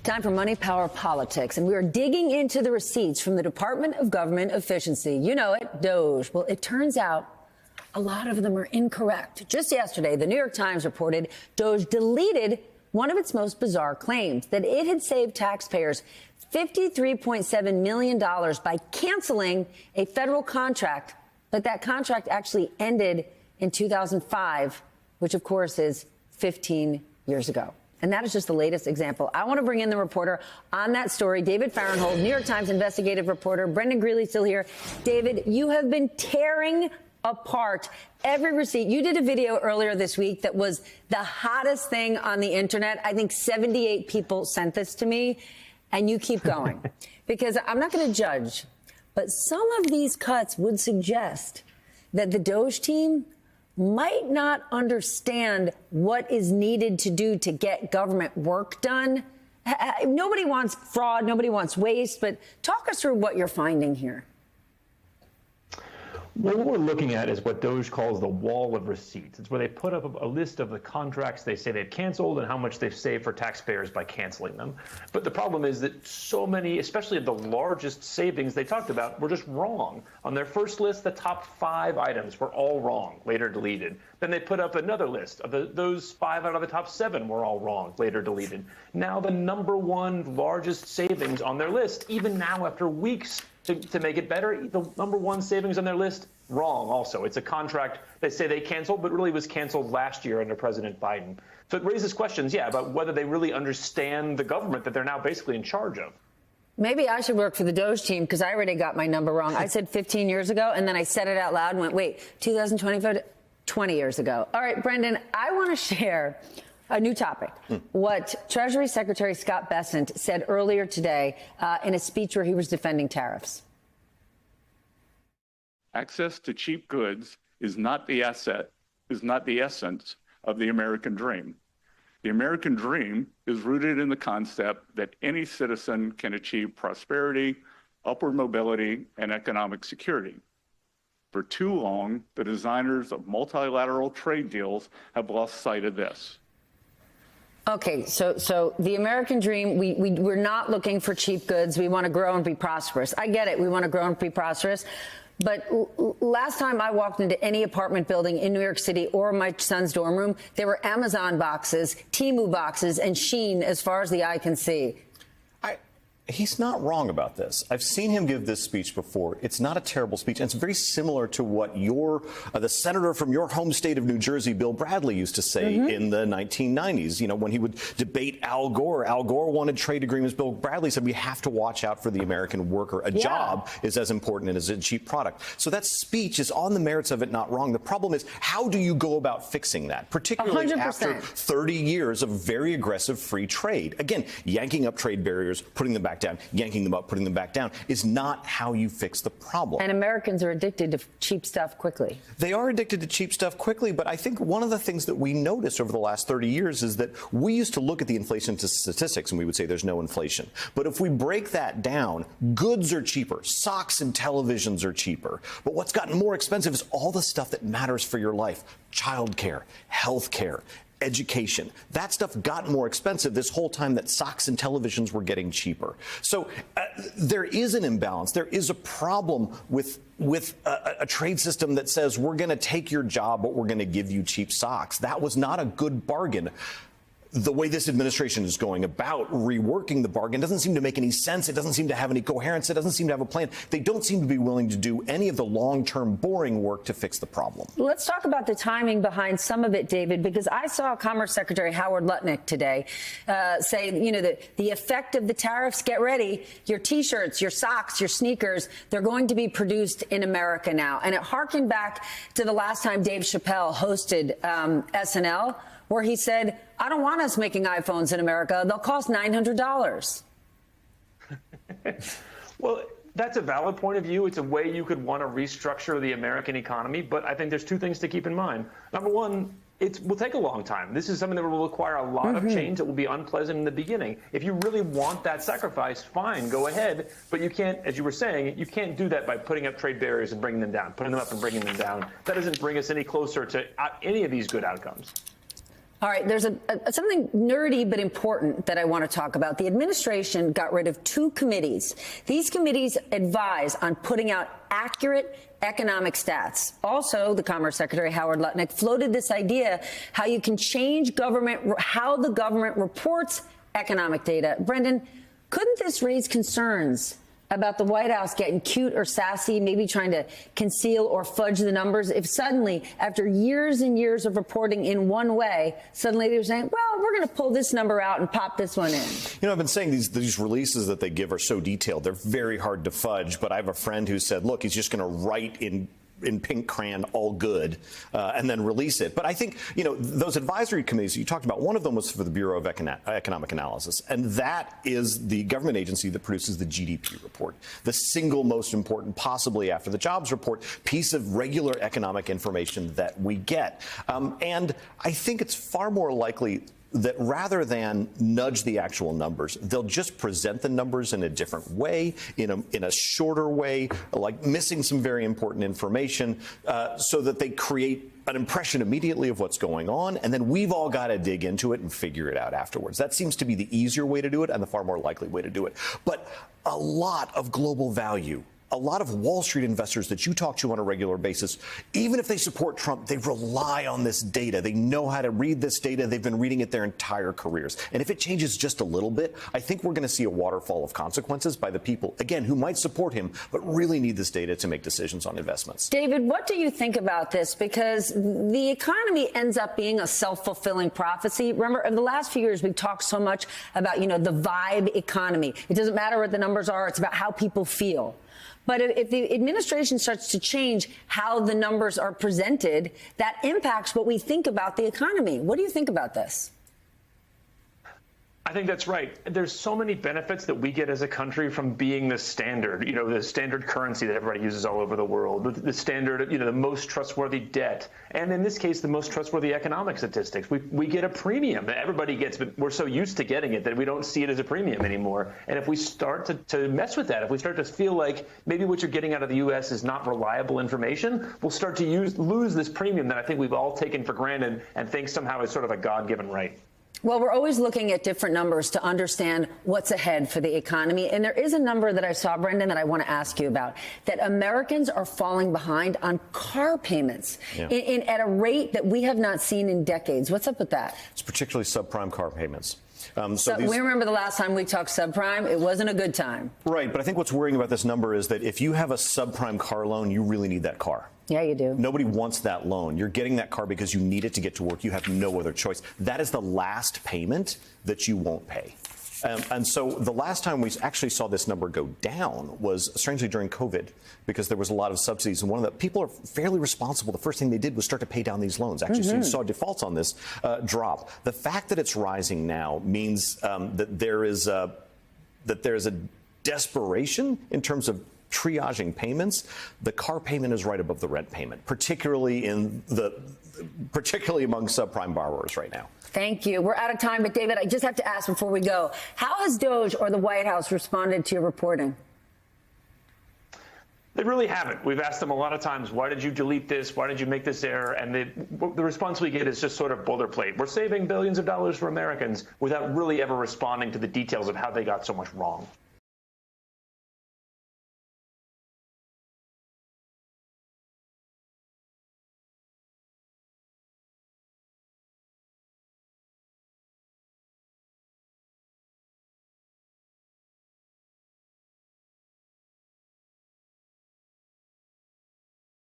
Time for Money, Power, Politics. And we are digging into the receipts from the Department of Government Efficiency. You know it, DOGE. Well, it turns out a lot of them are incorrect. Just yesterday, the New York Times reported DOGE deleted one of its most bizarre claims, that it had saved taxpayers $53.7 million by canceling a federal contract, but that contract actually ended in 2005, which, of course, is 15 years ago. And that is just the latest example. I want to bring in the reporter on that story, David Fahrenthold, New York Times investigative reporter. Brendan Greeley still here. David, you have been tearing apart every receipt. You did a video earlier this week that was the hottest thing on the internet. I think 78 people sent this to me, and you keep going. Because I'm not going to judge, but some of these cuts would suggest that the DOGE team might not understand what is needed to do to get government work done. Nobody wants fraud, nobody wants waste, but talk us through what you're finding here. What we're looking at is what DOGE calls the wall of receipts. It's where they put up a list of the contracts they say they've canceled and how much they've saved for taxpayers by canceling them. But the problem is that so many, especially the largest savings they talked about, were just wrong. On their first list, the top 5 items were all wrong, later deleted. Then they put up another list of those 5 out of the top 7 were all wrong, later deleted. Now the number 1 largest savings on their list, even now after weeks to make it better, the number 1 savings on their list, wrong also. It's a contract they say they canceled, but really was canceled last year under President Biden. So it raises questions, about whether they really understand the government that they're now basically in charge of. Maybe I should work for the DOGE team because I already got my number wrong. I said 15 years ago, and then I said it out loud and went, wait, 2025, 20 years ago. All right, Brendan, I want to share a new topic. What Treasury Secretary Scott Bessent said earlier today in a speech where he was defending tariffs. Access to cheap goods is not the essence of the American dream. The American dream is rooted in the concept that any citizen can achieve prosperity, upward mobility, and economic security. For too long, the designers of multilateral trade deals have lost sight of this. Okay, so the American dream, we're not looking for cheap goods. We want to grow and be prosperous. I get it. We want to grow and be prosperous. But last time I walked into any apartment building in New York City or my son's dorm room, there were Amazon boxes, Temu boxes, and Shein as far as the eye can see. He's not wrong about this. I've seen him give this speech before. It's not a terrible speech, and it's very similar to what the senator from your home state of New Jersey, Bill Bradley, used to say in the 1990s. You know, when he would debate Al Gore. Al Gore wanted trade agreements. Bill Bradley said we have to watch out for the American worker. A job is as important as a cheap product. So that speech is on the merits of it, not wrong. The problem is, how do you go about fixing that, particularly 100%. After 30 years of very aggressive free trade? Again, yanking up trade barriers, putting them back down, yanking them up, putting them back down is not how you fix the problem. And Americans are addicted to cheap stuff quickly. They are addicted to cheap stuff quickly, but I think one of the things that we noticed over the last 30 years is that we used to look at the inflation statistics and we would say there's no inflation. But if we break that down, goods are cheaper, socks and televisions are cheaper. But what's gotten more expensive is all the stuff that matters for your life: childcare, healthcare, education. That stuff got more expensive this whole time that socks and televisions were getting cheaper. So there is an imbalance. There is a problem with a trade system that says we're going to take your job, but we're going to give you cheap socks. That was not a good bargain. The way this administration is going about reworking the bargain doesn't seem to make any sense. It doesn't seem to have any coherence. It doesn't seem to have a plan. They don't seem to be willing to do any of the long-term boring work to fix the problem. Let's talk about the timing behind some of it, David, because I saw Commerce Secretary Howard Lutnick today say, you know, the effect of the tariffs, get ready, your T-shirts, your socks, your sneakers, they're going to be produced in America now. And it harkened back to the last time Dave Chappelle hosted SNL, where he said, I don't want us making iPhones in America. They'll cost $900. Well, that's a valid point of view. It's a way you could want to restructure the American economy. But I think there's 2 things to keep in mind. Number one, it will take a long time. This is something that will require a lot of change. It will be unpleasant in the beginning. If you really want that sacrifice, fine, go ahead. But you can't, as you were saying, you can't do that by putting up trade barriers and bringing them down, putting them up and bringing them down. That doesn't bring us any closer to any of these good outcomes. All right, there's something nerdy but important that I want to talk about. The administration got rid of 2 committees. These committees advise on putting out accurate economic stats. Also, the Commerce Secretary, Howard Lutnick, floated this idea how you can change how the government reports economic data. Brendan, couldn't this raise concerns about the White House getting cute or sassy, maybe trying to conceal or fudge the numbers, if suddenly, after years and years of reporting in one way, suddenly they're saying, well, we're going to pull this number out and pop this one in? You know, I've been saying these releases that they give are so detailed. They're very hard to fudge. But I have a friend who said, look, he's just going to write in pink crayon, all good, and then release it. But I think, you know, those advisory committees you talked about, one of them was for the Bureau of Economic Analysis, and that is the government agency that produces the GDP report, the single most important, possibly after the jobs report, piece of regular economic information that we get. And I think it's far more likely that rather than nudge the actual numbers, they'll just present the numbers in a different way, in a shorter way, like missing some very important information, so that they create an impression immediately of what's going on, and then we've all got to dig into it and figure it out afterwards. That seems to be the easier way to do it and the far more likely way to do it. But a lot of global value, a lot of Wall Street investors that you talk to on a regular basis, even if they support Trump, they rely on this data. They know how to read this data. They've been reading it their entire careers. And if it changes just a little bit, I think we're going to see a waterfall of consequences by the people, again, who might support him, but really need this data to make decisions on investments. David, what do you think about this? Because the economy ends up being a self-fulfilling prophecy. Remember, in the last few years, we've talked so much about, you know, the vibe economy. It doesn't matter what the numbers are. It's about how people feel. But if the administration starts to change how the numbers are presented, that impacts what we think about the economy. What do you think about this? I think that's right. There's so many benefits that we get as a country from being the standard, you know, the standard currency that everybody uses all over the world, the standard, you know, the most trustworthy debt, and in this case, the most trustworthy economic statistics. We get a premium that everybody gets, but we're so used to getting it that we don't see it as a premium anymore. And if we start to mess with that, if we start to feel like maybe what you're getting out of the U.S. is not reliable information, we'll start to lose this premium that I think we've all taken for granted and think somehow is sort of a God-given right. Well, we're always looking at different numbers to understand what's ahead for the economy. And there is a number that I saw, Brendan, that I want to ask you about, that Americans are falling behind on car payments at a rate that we have not seen in decades. What's up with that? It's particularly subprime car payments. We remember the last time we talked subprime, it wasn't a good time. Right. But I think what's worrying about this number is that if you have a subprime car loan, you really need that car. Yeah, you do. Nobody wants that loan. You're getting that car because you need it to get to work. You have no other choice. That is the last payment that you won't pay. And so the last time we actually saw this number go down was, strangely, during COVID, because there was a lot of subsidies. And one of the people are fairly responsible. The first thing they did was start to pay down these loans. Actually, so you saw defaults on this drop. The fact that it's rising now means that there is a desperation in terms of triaging payments. The car payment is right above the rent payment, particularly among subprime borrowers right now. Thank you. We're out of time, but David, I just have to ask before we go, how has DOJ or the White House responded to your reporting? They really haven't. We've asked them a lot of times, why did you delete this? Why did you make this error? And the response we get is just sort of boilerplate. We're saving billions of dollars for Americans without really ever responding to the details of how they got so much wrong.